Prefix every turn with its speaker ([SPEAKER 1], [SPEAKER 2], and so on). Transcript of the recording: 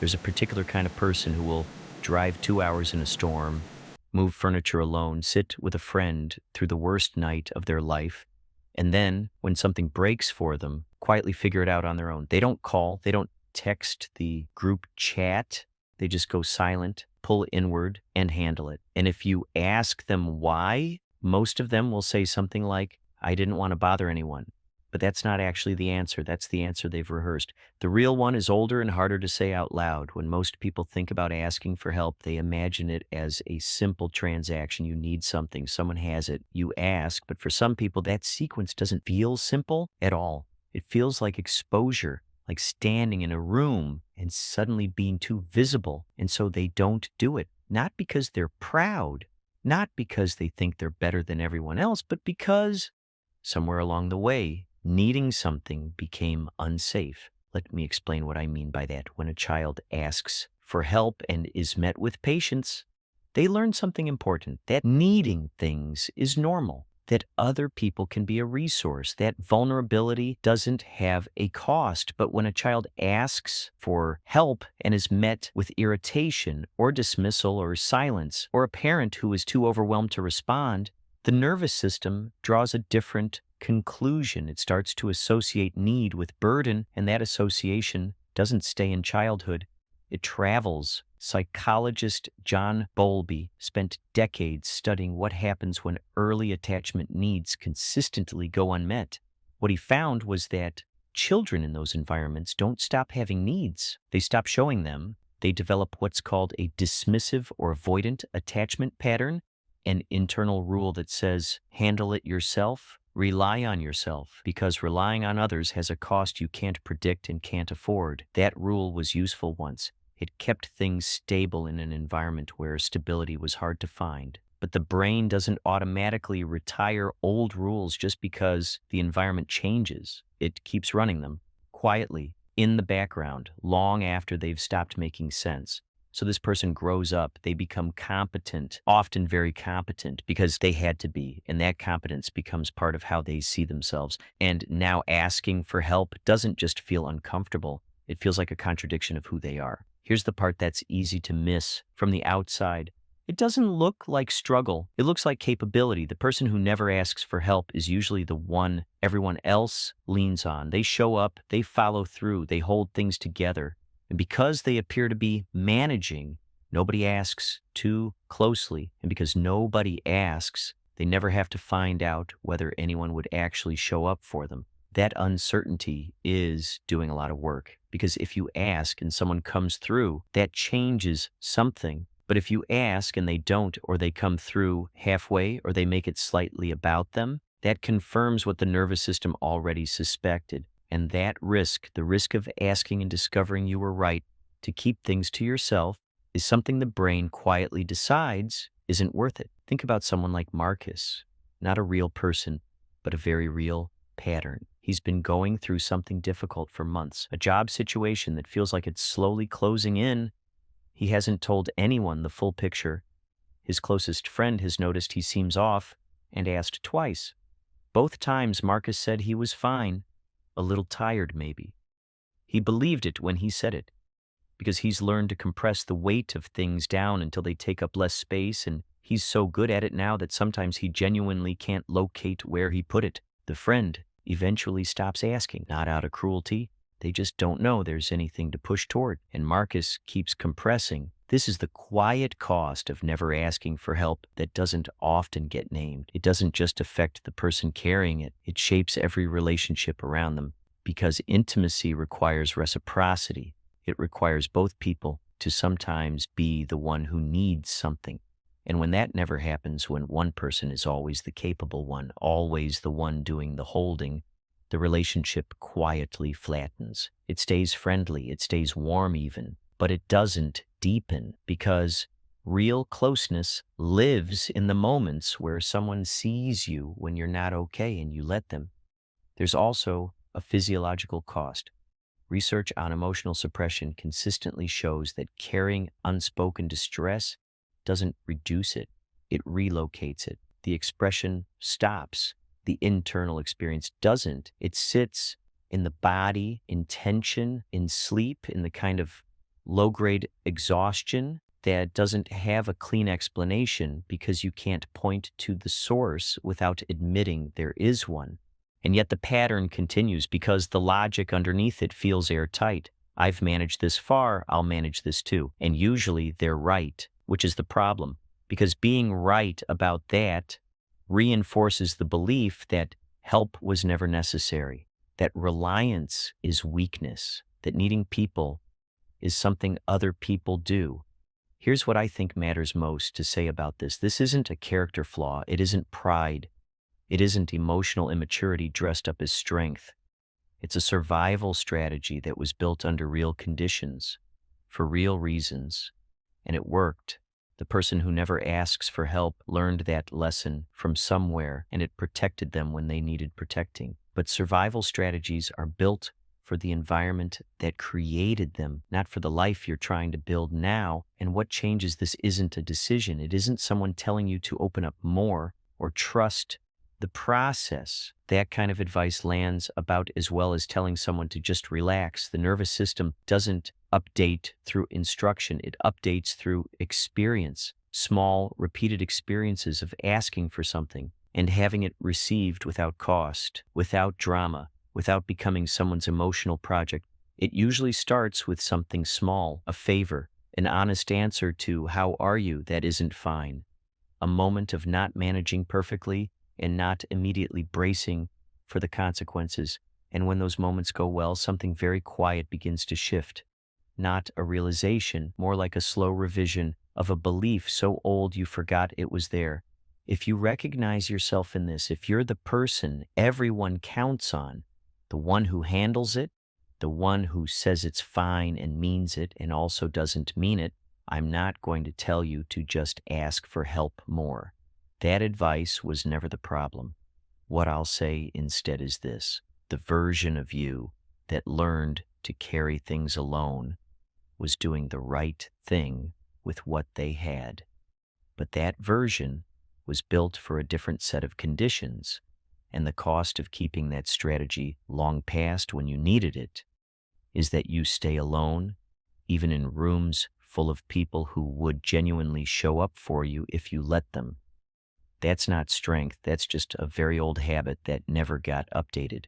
[SPEAKER 1] There's a particular kind of person who will drive 2 hours in a storm, move furniture alone, sit with a friend through the worst night of their life, and then, when something breaks for them, quietly figure it out on their own. They don't call, they don't text the group chat, they just go silent, pull inward, and handle it. And if you ask them why, most of them will say something like, I didn't want to bother anyone. But that's not actually the answer. That's the answer they've rehearsed. The real one is older and harder to say out loud. When most people think about asking for help, they imagine it as a simple transaction. You need something, someone has it, you ask. But for some people, that sequence doesn't feel simple at all. It feels like exposure, like standing in a room and suddenly being too visible. And so they don't do it. Not because they're proud, not because they think they're better than everyone else, but because somewhere along the way, needing something became unsafe. Let me explain what I mean by that. When a child asks for help and is met with patience, they learn something important, that needing things is normal, that other people can be a resource, that vulnerability doesn't have a cost. But when a child asks for help and is met with irritation or dismissal or silence, or a parent who is too overwhelmed to respond, the nervous system draws a different conclusion. It starts to associate need with burden, and that association doesn't stay in childhood. It travels. Psychologist John Bowlby spent decades studying what happens when early attachment needs consistently go unmet. What he found was that children in those environments don't stop having needs. They stop showing them. They develop what's called a dismissive or avoidant attachment pattern, an internal rule that says, handle it yourself, rely on yourself, because relying on others has a cost you can't predict and can't afford. That rule was useful once. It kept things stable in an environment where stability was hard to find. But the brain doesn't automatically retire old rules just because the environment changes. It keeps running them quietly in the background long after they've stopped making sense. So this person grows up, they become competent, often very competent, because they had to be, and that competence becomes part of how they see themselves. And now asking for help doesn't just feel uncomfortable, it feels like a contradiction of who they are. Here's the part that's easy to miss from the outside. It doesn't look like struggle, it looks like capability. The person who never asks for help is usually the one everyone else leans on. They show up, they follow through, they hold things together. And because they appear to be managing, nobody asks too closely. And because nobody asks, they never have to find out whether anyone would actually show up for them. That uncertainty is doing a lot of work. Because if you ask and someone comes through, that changes something. But if you ask and they don't, or they come through halfway, or they make it slightly about them, that confirms what the nervous system already suspected. And that risk, the risk of asking and discovering you were right to keep things to yourself, is something the brain quietly decides isn't worth it. Think about someone like Marcus, not a real person, but a very real pattern. He's been going through something difficult for months, a job situation that feels like it's slowly closing in. He hasn't told anyone the full picture. His closest friend has noticed he seems off and asked twice. Both times Marcus said he was fine. A little tired, maybe. He believed it when he said it, because he's learned to compress the weight of things down until they take up less space, and he's so good at it now that sometimes he genuinely can't locate where he put it. The friend eventually stops asking, not out of cruelty. They just don't know there's anything to push toward, and Marcus keeps compressing. This is the quiet cost of never asking for help that doesn't often get named. It doesn't just affect the person carrying it. It shapes every relationship around them, because intimacy requires reciprocity. It requires both people to sometimes be the one who needs something. And when that never happens, when one person is always the capable one, always the one doing the holding, the relationship quietly flattens. It stays friendly, it stays warm even, but it doesn't deepen, because real closeness lives in the moments where someone sees you when you're not okay and you let them. There's also a physiological cost. Research on emotional suppression consistently shows that carrying unspoken distress doesn't reduce it, it relocates it. The expression stops. The internal experience doesn't. It sits in the body, in tension, in sleep, in the kind of low-grade exhaustion that doesn't have a clean explanation because you can't point to the source without admitting there is one. And yet the pattern continues because the logic underneath it feels airtight. I've managed this far, I'll manage this too. And usually they're right, which is the problem, because being right about that reinforces the belief that help was never necessary, that reliance is weakness, that needing people is something other people do. Here's what I think matters most to say about this. This isn't a character flaw. It isn't pride. It isn't emotional immaturity dressed up as strength. It's a survival strategy that was built under real conditions, for real reasons, and it worked. The person who never asks for help learned that lesson from somewhere, and it protected them when they needed protecting. But survival strategies are built for the environment that created them, not for the life you're trying to build now. And what changes this isn't a decision. It isn't someone telling you to open up more or trust the process. That kind of advice lands about as well as telling someone to just relax. The nervous system doesn't update through instruction, it updates through experience. Small, repeated experiences of asking for something and having it received without cost, without drama, without becoming someone's emotional project. It usually starts with something small, a favor, an honest answer to "how are you?" that isn't fine, a moment of not managing perfectly and not immediately bracing for the consequences. And when those moments go well, something very quiet begins to shift. Not a realization, more like a slow revision of a belief so old you forgot it was there. If you recognize yourself in this, if you're the person everyone counts on, the one who handles it, the one who says it's fine and means it and also doesn't mean it, I'm not going to tell you to just ask for help more. That advice was never the problem. What I'll say instead is this: the version of you that learned to carry things alone was doing the right thing with what they had. But that version was built for a different set of conditions, and the cost of keeping that strategy long past when you needed it is that you stay alone, even in rooms full of people who would genuinely show up for you if you let them. That's not strength, that's just a very old habit that never got updated.